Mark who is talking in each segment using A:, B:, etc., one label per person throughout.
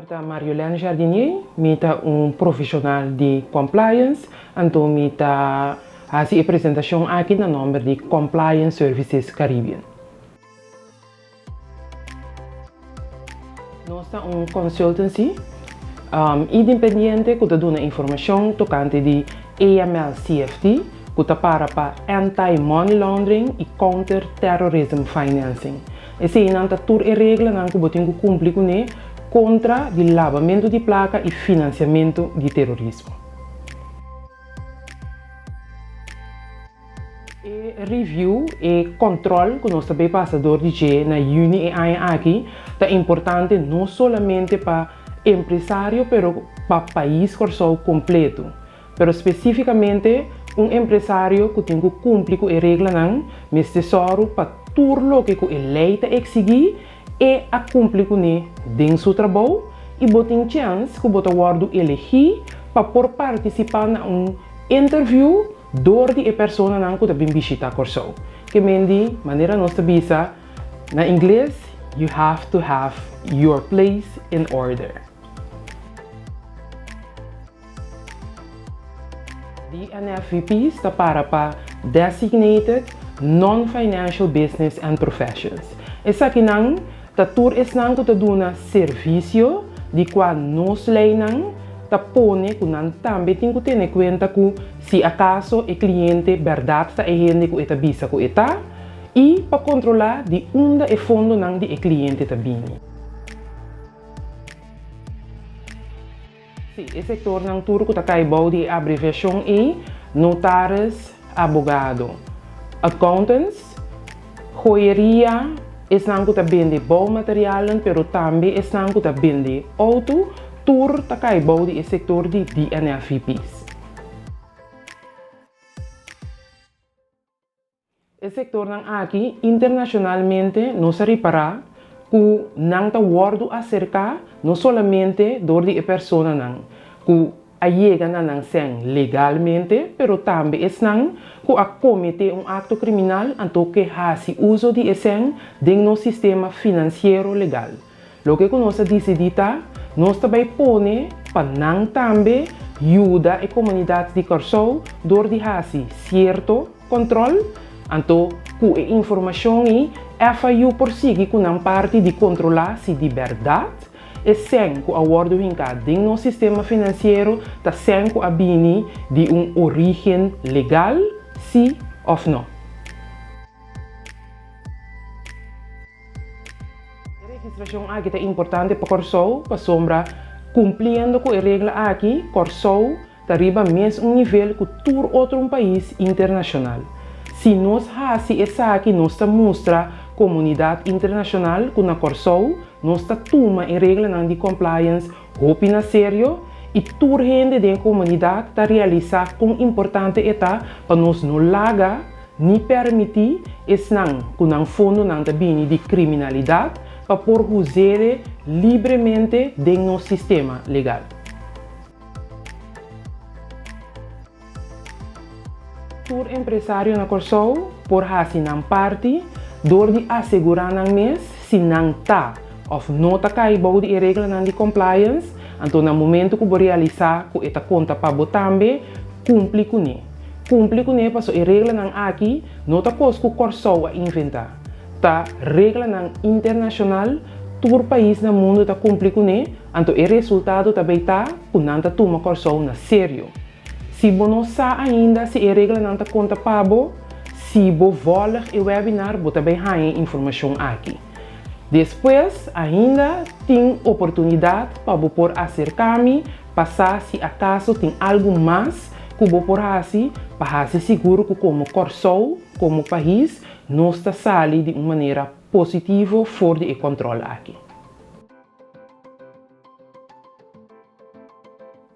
A: Marta Mariolene Jardinier, mita profissional de compliance, então mita a apresentação aqui no nome de Compliance Services Caribbean. Nós temos consultancy independente que dá informação tocante de AML-CFT, que está para anti-money laundering e counter-terrorism financing. Esse é a regra que você tem que cumprir contra o lavamento de placa e financiamento de terrorismo. E review e controle que nós também passador de na Uni e aqui é importante não somente para empresário, mas para o país completo. Mas especificamente empresário que tem que cumprir com a regra mas tesouro para tudo que ele leita exigir e a cumprir com ele dentro do seu trabalho e botem chance que você pode elegir para participar em interview door de pessoa que está visita corso. Que mendi maneira nós visa na inglês you have to have your place in order. The NFVP está para Designated Non-Financial Business and Professions. Essa aqui não tá tur es nang ko ta duna servicio di qua nos lei nang ta pone ku nan tambe tin ku tene cuenta ku si acaso e cliente verdad ta e hende ku eta bisa ku eta e pa controlar di unda e fondo nang di e cliente ta bini. Si e sector nang tur ku ta kai bau di abreviação e notaris, abogado, accountants, joieria. Esnan ko ta bende bau materialen, pero também esnan ko ta bende auto, tour ta kai bau di sector di NFVPs. O sector nang aqui internacionalmente não se repara que nang ta wordo acerca não somente dor di persona nang que llega nang sen legalmente, pero também esnan que a comete acto criminal anto que hace uso de esen dentro no sistema financeiro legal. Lo que nós decidita, nós também pone para não também ajuda a comunidade de Corsou door de hace certo controle, anto que a informação é feio por seguir com uma parte de controlar se de verdade e sem que a wordo hinca dentro no sistema financeiro tá sem que a bini de origem legal sim ou não. A registração aqui é importante para Corsou, para sombra, cumprindo com a regra aqui, Corsou arriba mesmo nível que todo outro país internacional. Se nós fazemos essa aqui, nós mostra comunidade internacional que na Corsou, nós toma a regra de compliance, roupa na sério, e toda gente da comunidade está realizar com importante etapa para nós não laga nem permitir esse que não fundo não bini de criminalidade para por usar livremente dentro do sistema legal. Todo empresário na Corsou por fazer parte door de assegurar nang mes se não está ou não está caibou de regra de compliance. Então, no momento que você realizar que esta conta para você também, cumpre com ele. Cumpre com ele, porque a regra não aqui, não está coisa que o Corsou a inventar. A regra não internacional, todo país no mundo está cumpre com ele. Então, o resultado também está que não está toma Corsou na sério. Se você não sabe ainda se a regra não está conta para você, se você volta o webinar, você também tem informação aqui. Depois, ainda tem oportunidade para você acercar-me, passar se acaso tem algo mais que você pode fazer, para fazer seguro que como Corsou, como país, nós está saindo de uma maneira positiva fora de controle aqui.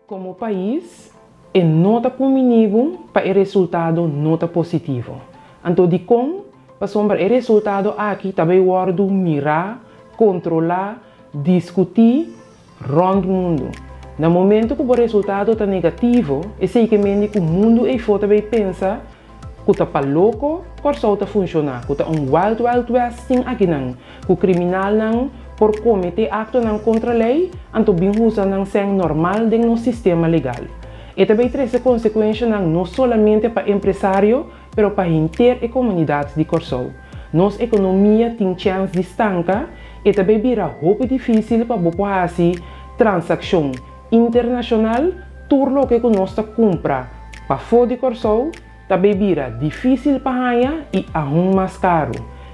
A: Como país, é nota comigo para o resultado nota positivo. Então, de como para sombra o resultado aqui também guardo mirar, controlar, discutir rond o mundo. No momento que o resultado está negativo, é seguramente que o mundo e fora também pensa que está louco, Corsou está funcionar, que está Wild West aqui não, que o criminal não por cometer acto ng contra lei, anto binhusa ng seng normal ding no sistema legal. E também traz consequência não somente para empresário, pero para inteira a comunidade de Corsou. Nossa economia tem chance de estancar e também vira roupa difícil para fazer transação internacional, tudo o que nós compra para fora de Corsou, também vira difícil para ganhar e mais caro.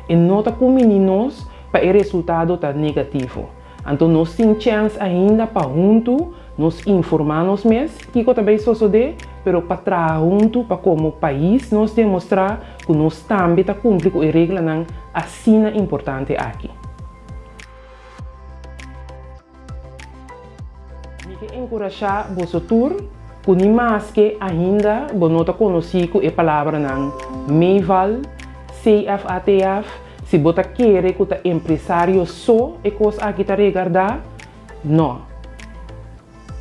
A: E nota com meninos para o resultado tá negativo. Então nós temos chance ainda para junto nos informarmos mesmo que também sucede, pero para trabalhar junto para como país nós demonstrar que nós também tá cumprir com a regra não assim importante aqui. Me que encorajar você tour, que mais que ainda você não conhece a palavra não MEIVAL, CFATF. Se você quer que o empresário só e coisa aqui tá regardar, não.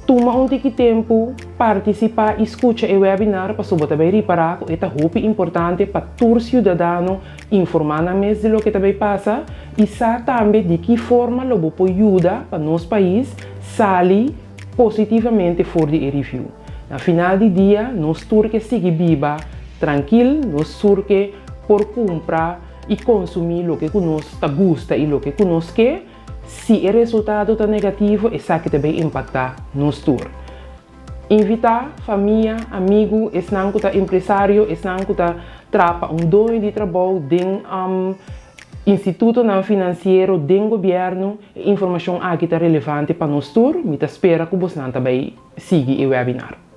A: Toma um tempo, participar e escuta o webinar para você também reparar que é muito importante para todo cidadão informar na mesa de lo que também passa e saber também de que forma lo pode ajudar para nosso país sair positivamente fora de review. No final do dia, nós turque seguir viva, tranquilo, nós turque por comprar e consumir o que nós gosta e o que nós quer. Se o resultado está negativo, isso que também impacta nos tour. Invitar família, amigo, esnan que empresário, esnan que trapa dono de trabalho dentro instituto não financeiro, dentro governo, informação aqui está relevante para nos tour. Me espera que você também siga o webinar.